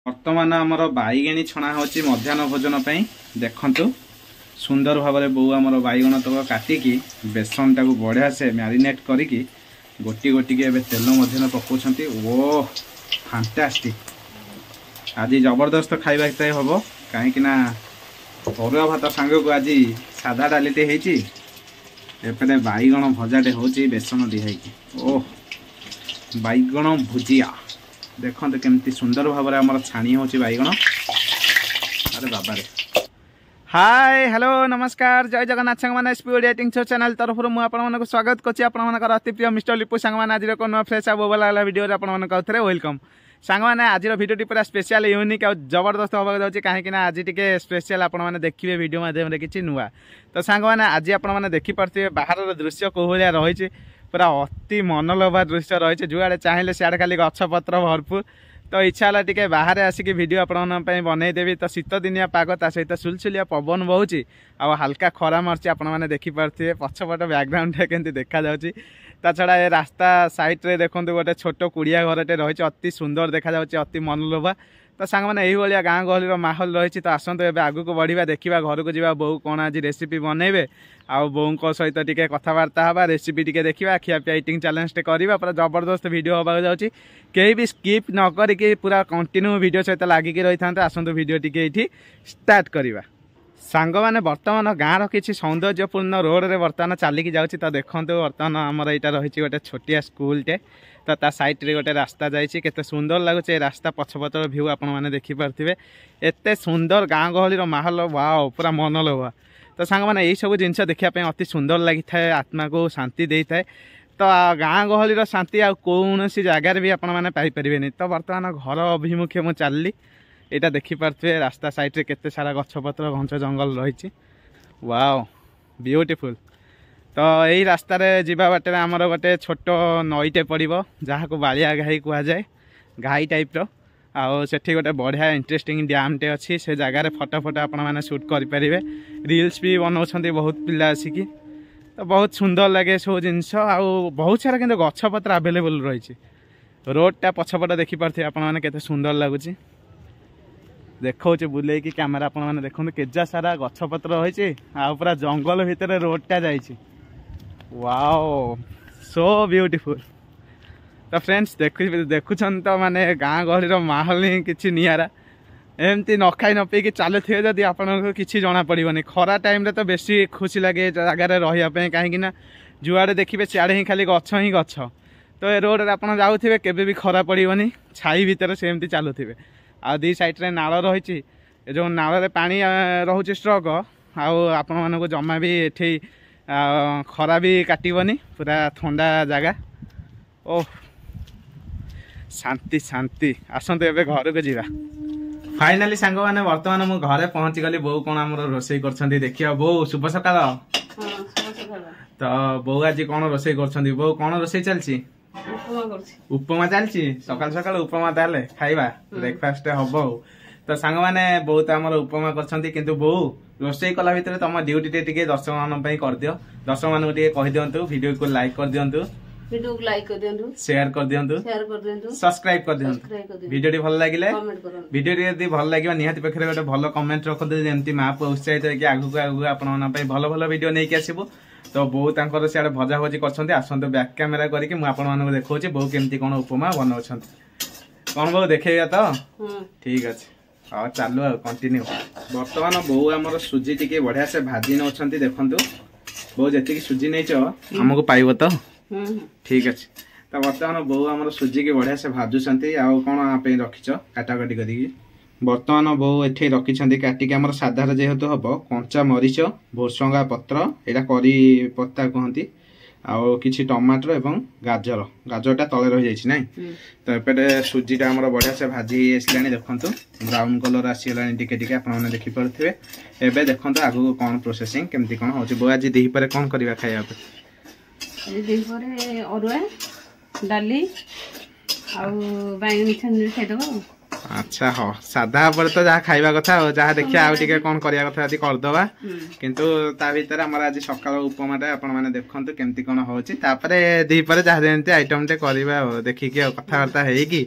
बर्तमान आमर बैगेणी छणा होची मध्याह्न भोजन देखु सुंदर भाव में बो आमर बैगण तक काटिकी बेसन टाक बढ़िया से मैरिनेट करिकी गोटी गोटी के तेल मध्य पकाउछंती। ओ फैंटास्टिक आज जबरदस्त खाइबा हम कहीं अरुआ भात सांग को आज सादा डालीटे होती एपटे बैगण भजाटे होची बेसन दिहाई। ओह बैगण भुजिया देखते केमती सुंदर भाव में आमर छाणी हो बैगण। अरे बाबा रे हाय हेलो नमस्कार जय जगन्नाथ सांग मैंने स्पीड एटिंग शो चैनल तरफ मुझे स्वागत करुँच अति प्रिय मिस्टर लिपु सांग मैंने आज नुआ फ्रेश आ बोला वीडियो आपरे वेलकम सांग मैंने आज वीडियो पूरा स्पेशल यूनिक और जबरदस्त होगा जाऊँगी कहीं आज टे स्पेशल आपने देखिए वीडियो माध्यम किसी नुआ तो सांग मैंने आज आपने देखिपे बाहर दृश्य कौ भाया रही पूरा अति मनलोभा दृश्य रही जुआड़े चाहिए सियाड़े खाली गछपत्र भरपूर तो इच्छा है टी बाहर आसिक वीडियो आपंपाई बनईदेवी तो शीत दिनिया पाग ता सहित सुलसुलिया पवन बहुची आ हल्का खरा मार्च आपने देखिपे पछपट बैकग्राउंड केमती देखा जाउची। ता छड़ा ये रास्ता साइड रे देखो गोटे छोट कुड़िया घरटे रही अति सुंदर देखा जाउची अति मनलोभा। तो सांग मैंने यही गाँ गहली माहौल रही तो आसतु ए आगू को बढ़िया देखा घर को जावा बो कौन आज रेसिपी बनइबे आउ बों सहित टिके कथबार्ता हवा रेसिपी टिके देखा खियापिया इटिंग चैलेंज टे करवा पूरा जबरदस्त वीडियो होगा जाऊँगी कहीं भी स्किप न करके पूरा कंटिन्यू वीडियो सहित लागिक रही था। आसतु वीडियो टिके ये स्टार्ट करवा सांग मैंने बर्तमान गाँव किसी सौंदर्यपूर्ण रोड रे बर्तमान चलिकी जाऊँगी तो देखो बर्तमान आमर यहाँ रही गोटे छोटिया स्कूलटे तो ता साइड रे गोटे रास्ता जाइए केते सुंदर लगुच रास्ता पछपटर भ्यू आपण मैंने देखिपे एते सुंदर गाँ गहली माहौल वाओ पूरा मनलोभा। तो सांग मैंने यही सब जिनस देखापी अति सुंदर लगी था आत्मा को शांति दे थाए तो गाँ गहली शांति आ कौन जगार भी आपण मैंने पाइपर। तो बर्तमान घर अभिमुखे मुझे चलली यहाँ देखिपे रास्ता साइड रे केते सारा गछपत्र घंच जंगल रही वाओ ब्यूटीफुल। तो यही रास्तार जीवा बाटे आमर गोटे छोट नईटे पड़ो जहाँ को बालिया घाई कहुए घाई टाइप आउ सेठी गोटे बढ़िया इंटरेस्टिंग डैमटे अच्छी से जगार फटो फटो आपण मैंने शूट करेंगे रील्स भी बनाऊँ बहुत पिला आसिकी तो बहुत सुंदर लगे सब जिनस आउ बहुत सारा कि गछपत्र आवेलेबल रही रोडटा पछपट देखिपे आपने केते सुंदर लगुच देखा बुले कि कैमेरा आपण मैंने देखते केजा सारा गछपत्र रही पूरा जंगल भितर रोडटा जाइए वाओ सो ब्यूटीफुल। तो फ्रेंड्स देखुन तो माने गाँ गहली माहौल ही किसी निरा एमती न खाई न पीक चलुवे जदि आपको किसी जना पड़ोनी खरा टाइम तो बेसी खुशी लगे जगार रही कहीं जुआड़े देखिए सियाड़े ही खाली गछ ही गछ तो ए रोड आप जाऊे केवे भी खरा पड़ोनी छाई भितर सेमती चलुवे आ दी साइड रे नाल रही जो नाल पानी रोचे स्ट्रक आपण को जमा भी ये खरा भी काटबनी पूरा ठंडा जगह ओह शांति शांति आसतु ए घर को जीवा। फाइनाली सांग मैंने बर्तमान मु घरे पहुंची गली बो कौन आम रोसई कर देखिए बो शुभ सकाल। तो बो आज कौन रोसई कर बो कौन रोसई चलती उपमा चलती सकाल सकाल उपमा ताले खाइबा ब्रेकफास्ट हम। तो सांग मैंने बहुत आम उपमा कर बो रोसई कला भितर तुम ड्यूटी टे दर्शक मान कर दियो दर्शक मान कह दिंतु वीडियो को लाइक कर दिंतु वीडियो को लाइक कर दियंतु शेयर कर दियंतु सब्सक्राइब कर दियंतु वीडियो भल लगे वीडियो यदि भल लगे निहाती पाखे गोटे भल कमेंट रखते जमी माँ पुआ उत्साहित होगी आगू आगू आपण भल भल वीडियो नहीं आसबू। तो बो तर सियाड़े भजा भजी कर आसतु बैक कैमेरा करके मुझे देखा बो केमती कौन उपमा बनाऊँ कौन बो देखेगा तो ठीक अच्छे हाँ चालू कंटिन्यू। बर्तमान बो आमर सुजी टी बढ़िया से भाजी नौ देखु बो जी सुजी नहीं आमको पाइब तो ठीक अच्छे। तो बर्तमान बो आमर सुजी की बढ़िया से भाजुंट आउ कौन रखीच काटाकाटी कर बर्तमान बो ये रखी काटिक आम साधार जेहेतु हम कंचा मरीच भुसंगा पत्र यहाँ करी पत्ता कहती आउ किसी टमाटर एवं गाजर गाजरटा तले रही जाए ना। तो एपटे सुजीटा आम बढ़िया से भाजी आसला देखु ब्राउन कलर आसीगला टिके आपने देखिपे एवं देखो आगू कौन प्रोसेसिंग केमती कौन हो बो आज दीपर कौन करवा खाया अरुआ डाली बैगन खाईदब। अच्छा हाँ साधा पर तो जहाँ खाइबा कथा जहाँ देखिए आउ टिके कौन करिया कथा यदि करदबा किंतु ता भीतर हमर आज सकाळ उपमाटा आपण माने देखंतु केमती कोन होची तापरे दीपरे जहाँ जेमती आइटम टे करबा देखि कि कथा वार्ता हेकी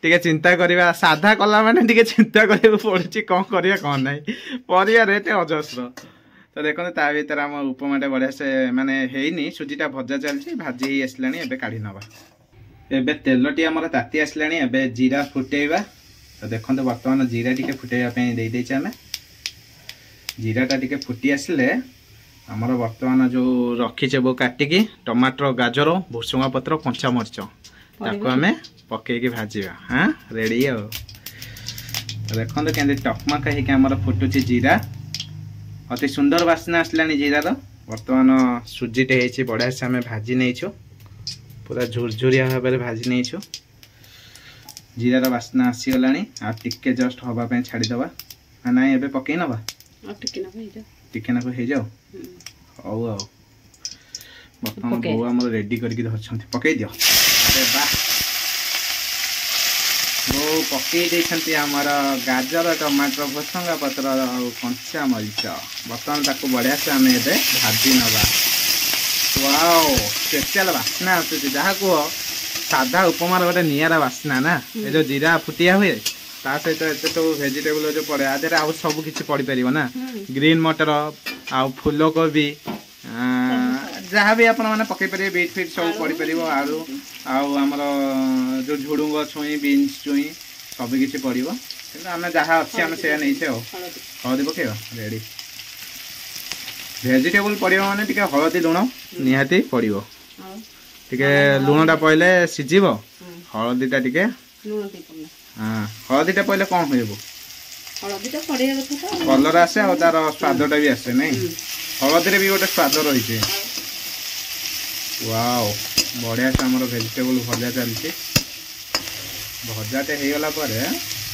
टिके चिंता करवा साधा कला माने टिके चिंता करबो पड़ुची कौन करिया कौन नहीं परिया रेट अजस्र तो देखो ता भीतर आम उपमाटा बढ़िया से माने हेनी सुजीटा भजा चलती भाजी ही आसलानी एबे काढ़ी नवा एबे तेलटी आमर ताती आसलानी एबे जीरा फुटेइबा तो देखो बर्तमान जीरा टिके फुटेइबा पे दे देइछे आमे जीराटा टिके फुटी आसले आमर बर्तमान जो रखीचे बो काटिकी टमाटर गाजर भुसुंगा पत्र कंचा मरीच ताको आमे पकेकी भाजीबा हाँ रेडी हो देखो केंदे टकमका हेके आमर फुटुची जीरा अति सुंदर बास्ना आसलानी जीरार बर्तमान सुजीटे हेछि बढ़िया से आमे भाजी नैछु पूरा झुरझुरिया भाव में भाजी नैछु जीरार बास्ना आसीगलानी आ टिके जस्ट हवा पे छाड़ीदबा ना एबे पकई नबा टिके नाको हो जाओ हौ आ बर्तमान बो आम रेडी करके धरछंती पकई दियो अरे वाह बो पकई देछंती हमर गाजर टमाटर भुसंगा पत्र कंचा मरीच बर्तमान ताको बढ़िया से आम एबे भाजी नबा वाओ स्पेशल बास्ना आसुची जहाँ कह साधा उपमार गोटे निरा बास्ना ना ये जो जीरा फुटिया हुए ता सहित एते सब वेजिटेबल जो पड़े आधे आउ सब किछि पड़ी परिबो ना ग्रीन मटर आउ फूलकोबी जहाँ भी आपण माने पकई परिबे बीट फीट सब पड़ी परिबो आलू आउ हमर जो झुडुंग छुई बीन्स छुई सब किछि पड़िबो किंतु आमे जहाँ अछि आमे से नै छे हळदी पकेबा रेडी वेजिटेबल पड़िबो माने टिके हळदी लुण निहाती पड़िबो टिके लुणटा पहिले सिजिबो हळदीटा टिके हाँ हळदीटा पहिले कौन होइबो कलर आसे और तार स्वादटा भी आसे नहीं हळदी रे भी गोटे स्वाद रही वाओ बढ़िया से हमर वेजिटेबल भजा चलती भजाटे हो गला पर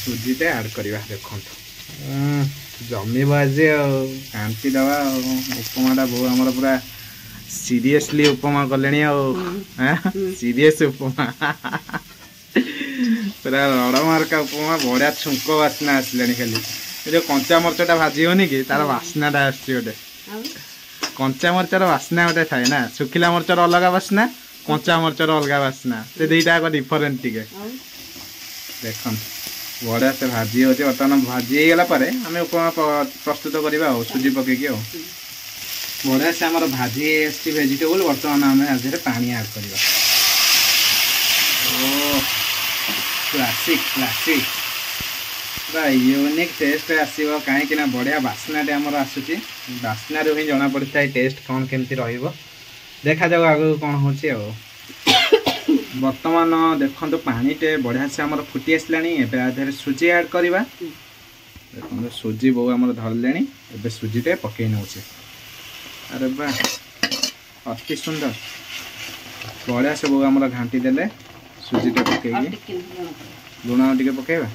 सुजीटे ऐड करवा देखो जमी बाजे कांति दवा उपमाटा बहु आमर पूरा सीरियसली उपमा कले सीरियस उपमा पूरा रड़मार्का उपमा बढ़िया छुंक बास्ना आसलानी खाली जो कंचा मरचटा भाजी होनी कि तार बास्नाटा आसछि गोटे कंचा मरचार बास्ना गोटे थाए ना सुखिला मरचार अलग बास्ना कंचा मरचार अलग बास्ना से दुईटा डिफरेंट टिके देख बढ़िया से भाजी होती बर्तमान भाजी होगला आम उपमा प्रस्तुत करवा सुजी पकईकी बढ़िया से आम भाजी वेजिटेबल बर्तमान आम आज पानी ऐड करवा क्लासिक क्लासिक पूरा यूनिक टेस्ट आसो कहीं बढ़िया बास्नाटे आमर आसूची बास्नार ही जना पड़ी था टेस्ट कौन केमती रहिबो देखा जाओ आगु कौन होची बर्तमान देखो पानीटे बढ़िया से आमर फुटी आसलानी एबे आधे सुजी ऐड करवा देखो सुजी बहु आमर धरले एबे सुजीटे पकई नौचे अरे वाह अति सुंदर बढ़िया से बहु आमर घांटी देले सुजीटे पकईकी लुण टिके पकेबा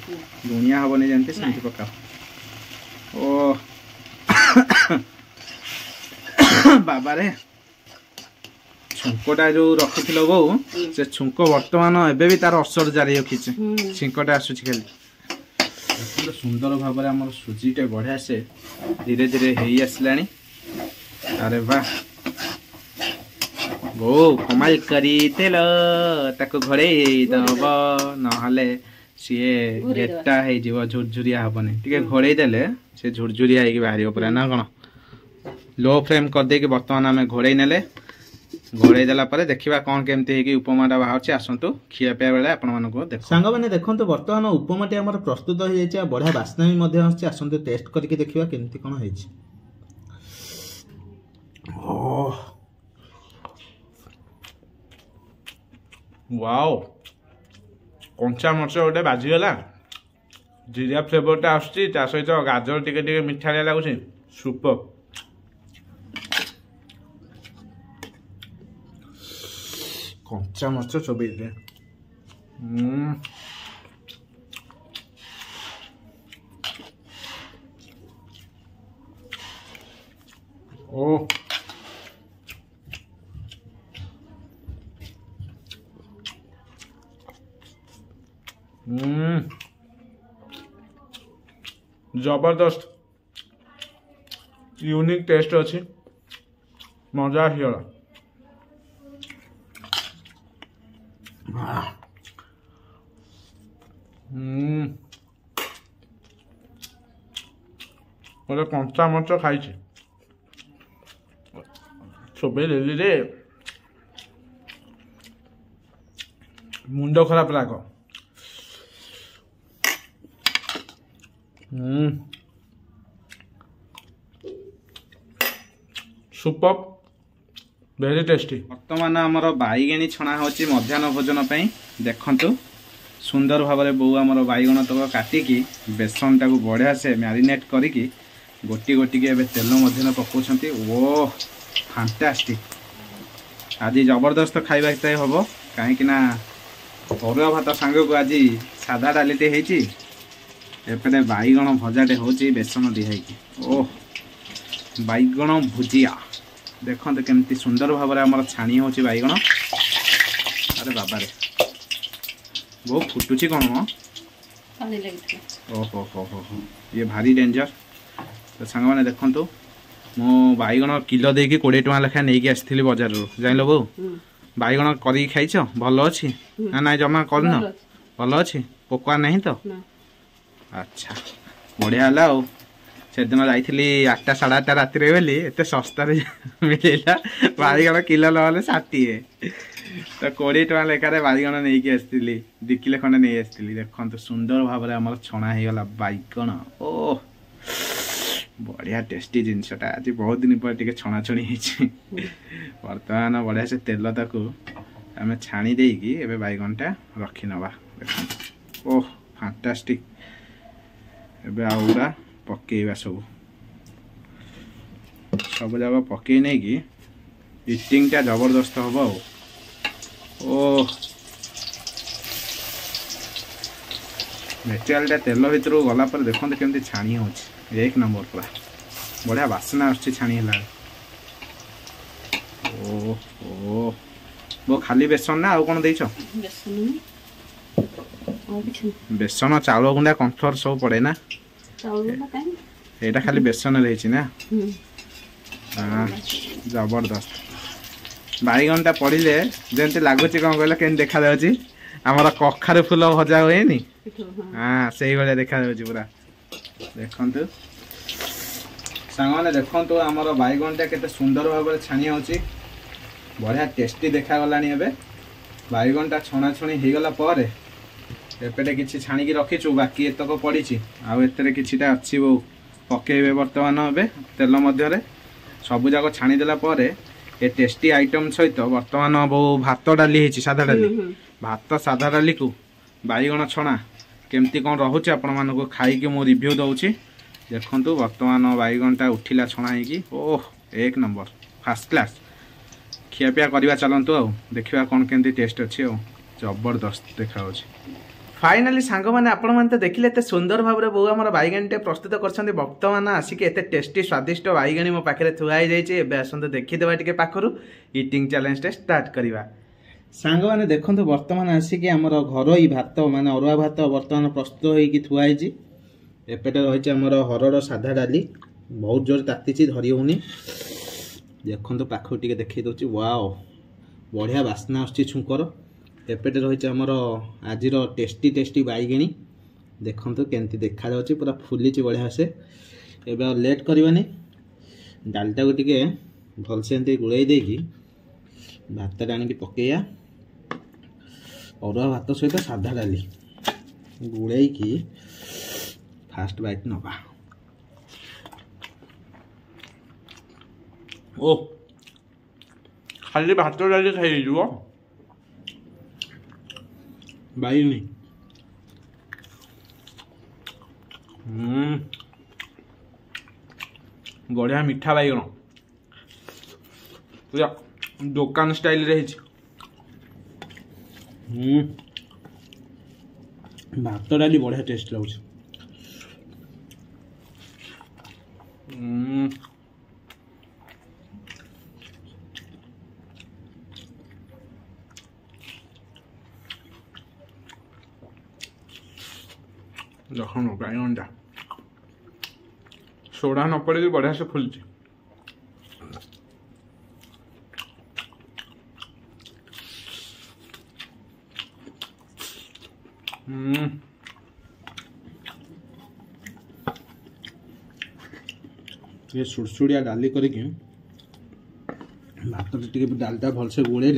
लुणिया हेनी जमी सेमती पका ओ बाबा रे छुंकटा जो रखी बो से छुंक बर्तमान एबे भी तार असर जारी रखीचे छिंकटा आसुची खाली सुंदर भाव में आम सुजीटे बढ़िया से धीरे धीरे हो आसलानी अरे वाह बो कमाल करी तेल ताको घोड़े दब नहले सी गेटा हो झुरझुरिया हेनी टे घोड़े देले सी झुरझुरिया हो बाहर पूरा ना कौन लो फ्लेम करदे बर्तमान आम घोड़े नेले घोड़े देला परे देखिबा कौन केमती है कि उपमाटा बाहर आसतु खिया पिया बेले आपण मानको देख सांग माने देखंतु बर्तमान उपमाटी हमर प्रस्तुत हो जाय बढ़िया बास्ना भी मध्य आछी आसतु टेस्ट करके देखिबा केमती कोन होई छी ओह वाओ कंचा मरच गोटे बाजीगला जीरा फ्लेवरटा आसुची ता सहित गाजर टिके टिके मिठालिया लागुची सुपर कंचा मरच चोबई दे ओ जबरदस्त यूनिक टेस्ट अच्छी मजा आसीगला ଗୋଟେ କଞ୍ଚା ମରିଚ ଖାଇଛି ଚୋବେଇ ଦେଲି ରେ ମୁଣ୍ଡ ଖରାପ ଲାଗ। Super very tasty. ବର୍ତ୍ତମାନ ଆମର ବାଇଗଣି ଛଣା ହେଉଛି ମଧ୍ୟାହ୍ନ ଭୋଜନ ପାଇଁ। ଦେଖନ୍ତୁ ସୁନ୍ଦର ଭାବରେ ବୋଉ ଆମର ବାଇଗଣ ତକ କାଟିକି ବେସନଟାକୁ ବଢ଼ିଆ ସେ ମ୍ୟାରିନେଟ୍ କରିକି ଗୋଟି ଗୋଟିକି ଏବେ ତେଲ ମଧ୍ୟରେ ପକାଉଛନ୍ତି। ଓ ଫାଣ୍ଟାଷ୍ଟିକ୍। ଆଜି ଜବରଦସ୍ତ ଖାଇବା ହେବ କାହିଁକି ନା ଅରୁଆ ଭାତ ସାଙ୍ଗକୁ ଆଜି ସାଧା ଡାଲିଟେ ହେଇଛି, ଏପଟେ ବାଇଗଣ ଭଜାଟେ ହେଉଛି ବେସନ ଦିଆହେଇକି। ଓ ବାଇଗଣ ଭୁଜିଆ ଦେଖନ୍ତୁ କେମିତି ସୁନ୍ଦର ଭାବରେ ଆମର ଛାଣି ହେଉଛି ବାଇଗଣ। ଆରେ ବାବାରେ ବହୁତ ଫୁଟୁଛି କ'ଣ ମ? ଓହୋ ହୋ ହୋ ହୋ ଇଏ ଭାରି ଡେଞ୍ଜର। ତ ସାଙ୍ଗମାନେ ଦେଖନ୍ତୁ ମୁଁ ବାଇଗଣ କିଲୋ ଦେଇକି 20 ଟଙ୍କା ଲେଖାଏଁ ନେଇକି ଆସିଥିଲି ବଜାରରୁ। ଜାଣିଲ ବୋଉ ବାଇଗଣ କରିକି ଖାଇଛ? ଭଲ ଅଛି ନା ନାଇଁ? ଜମା କରିନ? ଭଲ ଅଛି, ପୋକା ନାହିଁ ତ? ଆଚ୍ଛା ବଢ଼ିଆ ହେଲା ଆଉ। ସେଦିନ ଯାଇଥିଲି 8ଟା 8:30 ରାତିରେ ବୋଲି ଏତେ ଶସ୍ତାରେ ମିଳିଲା ବାଇଗଣ କିଲୋ ନହେଲେ 60। ତ 20 ଟଙ୍କା ଲେଖାରେ ବାଇଗଣ ନେଇକି ଆସିଥିଲି, 2 କିଲୋ ଖଣ୍ଡେ ନେଇ ଆସିଥିଲି। ଦେଖନ୍ତୁ ସୁନ୍ଦର ଭାବରେ ଆମର ଛଣା ହେଇଗଲା ବାଇଗଣ। ଓ ବଢ଼ିଆ ଟେଷ୍ଟି ଜିନିଷଟା। ଆଜି ବହୁତ ଦିନ ପରେ ଟିକେ ଛଣାଛଣି ହେଇଛି। ବର୍ତ୍ତମାନ ବଢ଼ିଆ ସେ ତେଲ ତାକୁ ଆମେ ଛାଣି ଦେଇକି ଏବେ ବାଇଗଣଟା ରଖିନେବା। ଦେଖନ୍ତୁ ଓହ ଫାଣ୍ଟାଷ୍ଟିକ୍। ଏବେ ଆଉ ଗୁଡ଼ା ପକେଇବା ସବୁ ଯାକ ପକେଇ ନେଇକି ଇଟିଂଟା ଜବରଦସ୍ତ ହେବ ଆଉ। ଓ ନ୍ୟାଚୁରାଲଟା ତେଲ ଭିତରକୁ ଗଲା ପରେ ଦେଖନ୍ତୁ କେମିତି ଛାଣି ହେଉଛି। 1 ନମ୍ବର ପୁରା ବଢ଼ିଆ ବାସ୍ନା ଆସୁଛି ଛାଣି ହେଲା। ଓ ବୋ ଖାଲି ବେସନ ନା ଆଉ କ'ଣ ଦେଇଛ? ବେସନ ଚାଉଳ ଗୁଣ୍ଡା କର୍ଣ୍ଣଫ୍ଲୋର ସବୁ ପଡ଼େ ନା? ଏଇଟା ଖାଲି ବେସନରେ ହେଇଛି ନା? ଜବରଦସ୍ତ। ବାଇଗଣଟା ପଡ଼ିଲେ ଯେମିତି ଲାଗୁଛି କ'ଣ କହିଲ କେମିତି ଦେଖାଯାଉଛି? ଆମର କଖାରୁ ଫୁଲ ଭଜା ହୁଏନି? ସେଇଭଳିଆ ଦେଖାଯାଉଛି ପୁରା। ଦେଖନ୍ତୁ ସାଙ୍ଗମାନେ ଦେଖନ୍ତୁ ଆମର ବାଇଗଣଟା କେତେ ସୁନ୍ଦର ଭାବରେ ଛାଣି ହେଉଛି। ବଢ଼ିଆ ଟେଷ୍ଟି ଦେଖାଗଲାଣି। ଏବେ ବାଇଗଣଟା ଛଣାଛଣି ହେଇଗଲା ପରେ ଏପଟେ କିଛି ଛାଣିକି ରଖିଛୁ, ବାକି ଏତକ ପଡ଼ିଛି। ଆଉ ଏଥିରେ କିଛିଟା ଅଛି ବୋଉ ପକେଇବେ ବର୍ତ୍ତମାନ ଏବେ ତେଲ ମଧ୍ୟରେ। ସବୁଯାକ ଛାଣିଦେଲା ପରେ ଏ ଟେଷ୍ଟି ଆଇଟମ୍ ସହିତ ବର୍ତ୍ତମାନ ବୋଉ ଭାତ ଡାଲି ହେଇଛି, ସାଧା ଡାଲି। ଭାତ ସାଧା ଡାଲିକୁ ବାଇଗଣ ଛଣା କେମିତି କ'ଣ ରହୁଛି ଆପଣମାନଙ୍କୁ ଖାଇକି ମୁଁ ରିଭ୍ୟୁ ଦେଉଛି। ଦେଖନ୍ତୁ ବର୍ତ୍ତମାନ ବାଇଗଣଟା ଉଠିଲା ଛଣା ହେଇକି। ଓହ 1 ନମ୍ବର ଫାର୍ଷ୍ଟ କ୍ଲାସ୍। ଖିଆପିଆ କରିବା ଚାଲନ୍ତୁ ଆଉ ଦେଖିବା କ'ଣ କେମିତି ଟେଷ୍ଟ ଅଛି। ଆଉ ଜବରଦସ୍ତ ଦେଖାଯାଉଛି। फाइनाली सांग मैंने आपण मैंने तो देखिले एत सुंदर भाव में बो आम बैगणी प्रस्तुत कर बर्तमान आसिक एत टेस्टी स्वादिष्ट बैगणी मो पाखे थुआई जाइए। आसतु देखीदे टे पाखर इटिंग चैलेंज टे स्टार्ट करवा। सांग मैंने देखो बर्तमान आसिक आमर घर भात माने अरुआ भात बर्तमान प्रस्तुत होगी थुआई। एपटे रही आमर हरड़ साधा डाली बहुत जोर ताती धरी होनी। देखो पाख टे देखी दूसरी वाओ बढ़िया बास्ना आसुची छुंकर। एपटे रही आमर आज टेस्टी टेस्टी बैगणी देखो केमती देखा जाउची पूरा फुली बढ़िया से। एबे लेट करवानी डालटा को टिके भलसे एंती गुड़ाई देकी भात आनिक पकईया। अरुआ भात सहित साधा डाली गुड़ाई की फास्ट बाइट नवा। ओ खाली भात डाली खाई बैगनी बढ़िया मीठा बैगण पूरा दुकान स्टाइल रे भात डाली बढ़िया टेस्ट लगुच। देखो बैगणटा सोडा न पड़े बढ़िया से फुलची। ये सुड़सुड़िया डाली करके भात टे डालटा भलसे गोड़े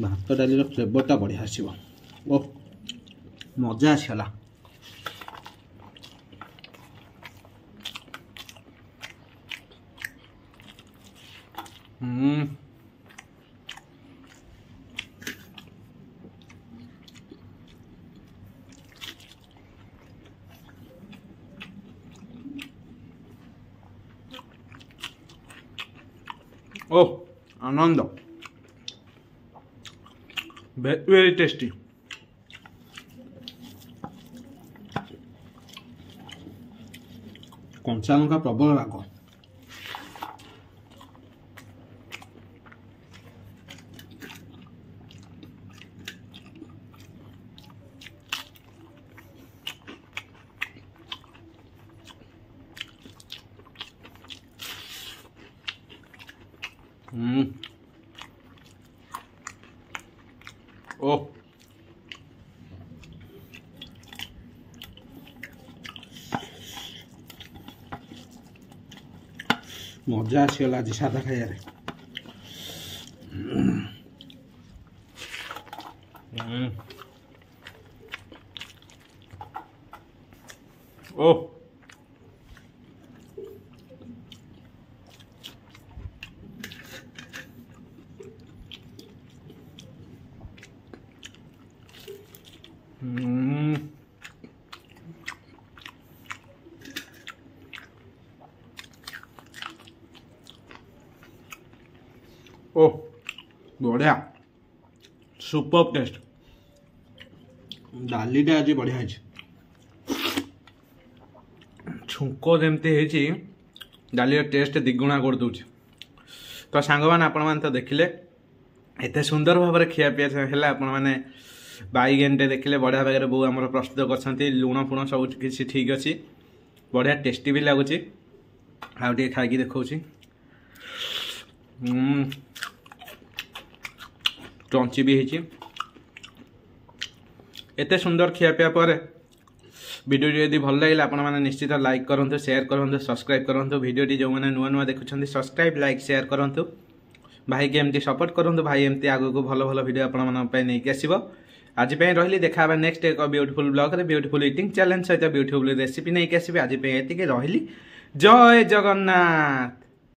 भात डाली फ्लेवरटा बढ़िया आसो ओह मजा आसगला ओह आनंद वेरी टेस्टी कंचा लंका प्रबल राग ओह मजा आसगला आज सादा खाइबार ओह ओह बढ़िया सुपर टेस्ट डालीटा आज बढ़िया छुंक जमती डाली टेस्ट दिगुणा कर दूची तो सांग मैंने आपण मैंने तो देखिले एत सुंदर भाव में खियापिया है आपण मैंने बैगनटे देखिले बढ़िया भाग बो आम प्रस्तुत कर लुण फुण सब किसी ठीक अच्छी बढ़िया टेस्टी भी लगुच आउ खाई देखा क्रंची भी होती एत सुंदर खियापिया पर वीडियो यदि भल लगे आपण मैंने निश्चित लाइक करूँ शेयर करूँ सब्सक्राइब करूँ वीडियो जो मैंने नुआ नुआ देखुं सब्सक्राइब लाइक शेयर करूँ भाई की एमती सपोर्ट करूँ भाई एमती आगू भल भल वीडियो आपको आसो आज रही देखा नेक्स्ट एक ब्यूटीफुल ब्लॉग रे ब्यूटीफुल इटिंग चैलेंज सहित ब्यूटीफुल रेसिपी नहीं आसबि आज ये रही जय जगन्नाथ।